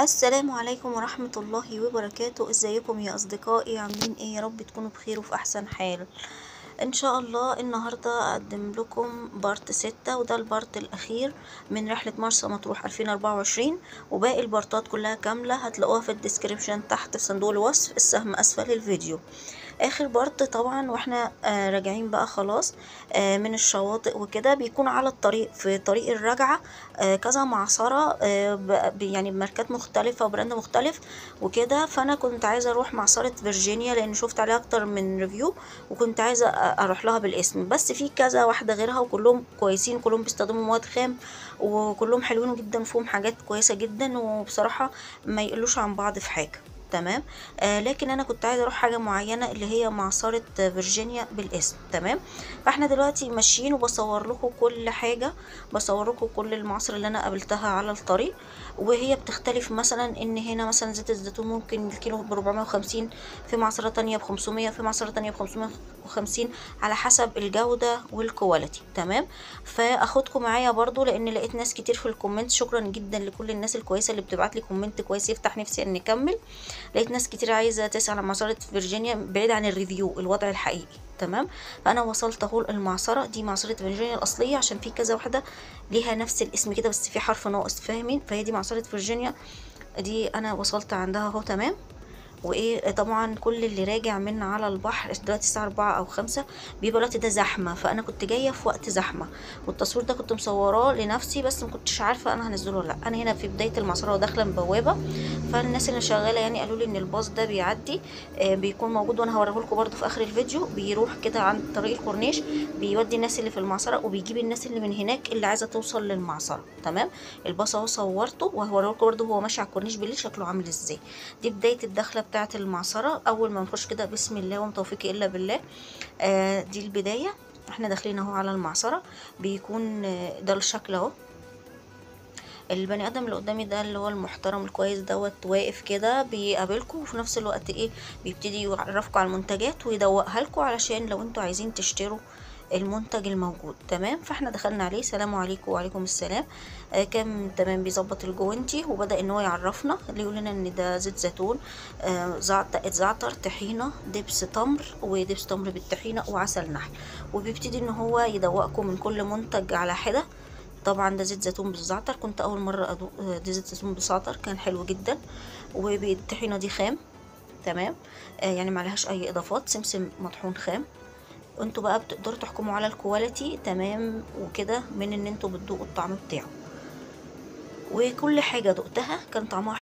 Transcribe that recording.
السلام عليكم ورحمة الله وبركاته. ازيكم يا اصدقائي؟ عاملين ايه؟ يا رب تكونوا بخير وفي احسن حال ان شاء الله. النهاردة اقدم لكم بارت 6، وده البارت الاخير من رحلة مرسى مطروح 2024، وباقي البارتات كلها كاملة هتلاقوها في الديسكريبشن تحت في صندوق الوصف، السهم اسفل الفيديو. اخر بارت طبعا واحنا راجعين بقى خلاص من الشواطئ وكده، بيكون على الطريق في طريق الرجعة كذا معصرة يعني بماركات مختلفة وبراند مختلف وكده. فانا كنت عايزة اروح معصرة فيرجينيا لان شفت عليها اكتر من ريفيو، وكنت عايزة اروح لها بالاسم، بس في كذا واحدة غيرها وكلهم كويسين، كلهم بيستخدموا مواد خام وكلهم حلوين جدا، فيهم حاجات كويسة جدا، وبصراحة ما يقلوش عن بعض في حاجة. تمام. لكن انا كنت عايزه اروح حاجه معينه اللي هي معصره فيرجينيا بالاسم. تمام. فاحنا دلوقتي ماشيين وبصور لكم كل حاجه، بصور لكم كل المعاصر اللي انا قابلتها على الطريق، وهي بتختلف. مثلا ان هنا مثلا زيت الزيتون ممكن الكيلو ب 450، في معصره تانية ب 500، في معصره تانية ب 550، على حسب الجوده والكواليتي. تمام. فاخدكم معايا برضو لان لقيت ناس كتير في الكومنت، شكرا جدا لكل الناس الكويسه اللي بتبعت لي كومنت كويس يفتح نفسي ان نكمل. لقيت ناس كتير عايزه تسال عن معصره فيرجينيا بعيد عن الريفيو، الوضع الحقيقي. تمام. فانا وصلت اهو المعصره دي، معصره فيرجينيا الاصليه، عشان في كذا واحده ليها نفس الاسم كده بس في حرف ناقص، فاهمين؟ فهي دي معصره فيرجينيا دي، انا وصلت عندها اهو. تمام. وايه طبعا كل اللي راجع من على البحر دلوقتي الساعه 4 او 5 بيبقى الوقت ده زحمه، فانا كنت جايه في وقت زحمه، والتصوير ده كنت مصوراه لنفسي بس ما كنتش عارفه انا هنزله ولا لا. انا هنا في بدايه المسار وداخله من بوابه، فالناس اللي شغاله يعني قالوا لي ان الباص ده بيعدي بيكون موجود، وانا هوريه لكم برده في اخر الفيديو، بيروح كده عند طريق الكورنيش، بيودي الناس اللي في المعصره وبيجيب الناس اللي من هناك اللي عايزه توصل للمعصره. تمام. الباص اهو صورته وهوريه لكم برده وهو ماشي على الكورنيش بالليل شكله عامل ازاي. دي بدايه الدخله بتاعه المعصره، اول ما نخش كده بسم الله وما توفيقي الا بالله. دي البدايه، احنا داخلين اهو على المعصره، بيكون ده الشكل اهو. البني ادم اللي قدامي ده اللي هو المحترم الكويس دوت واقف كده بيقابلكم، وفي نفس الوقت ايه بيبتدي يعرفكم على المنتجات ويدوقها لكم علشان لو انتوا عايزين تشتروا المنتج الموجود. تمام. فاحنا دخلنا عليه، سلام عليكم وعليكم السلام. كان تمام بيظبط الجوانتي وبدا ان هو يعرفنا، اللي يقول لنا ان ده زيت زيتون، زعتر، طحينه، دبس تمر، ودبس تمر بالطحينه، وعسل نحل، وبيبتدي ان هو يدوقكم من كل منتج على حده. طبعا ده زيت زيتون بالزعتر، كنت اول مره ادوق ده زيت زيتون بالزعتر، كان حلو جدا. وبالطحينه دي خام. تمام. يعني معلهاش اي اضافات، سمسم مطحون خام. انتوا بقى بتقدروا تحكموا على الكواليتي. تمام. وكده من ان انتوا بتدوقوا الطعم بتاعه، وكل حاجه دقتها كان طعمها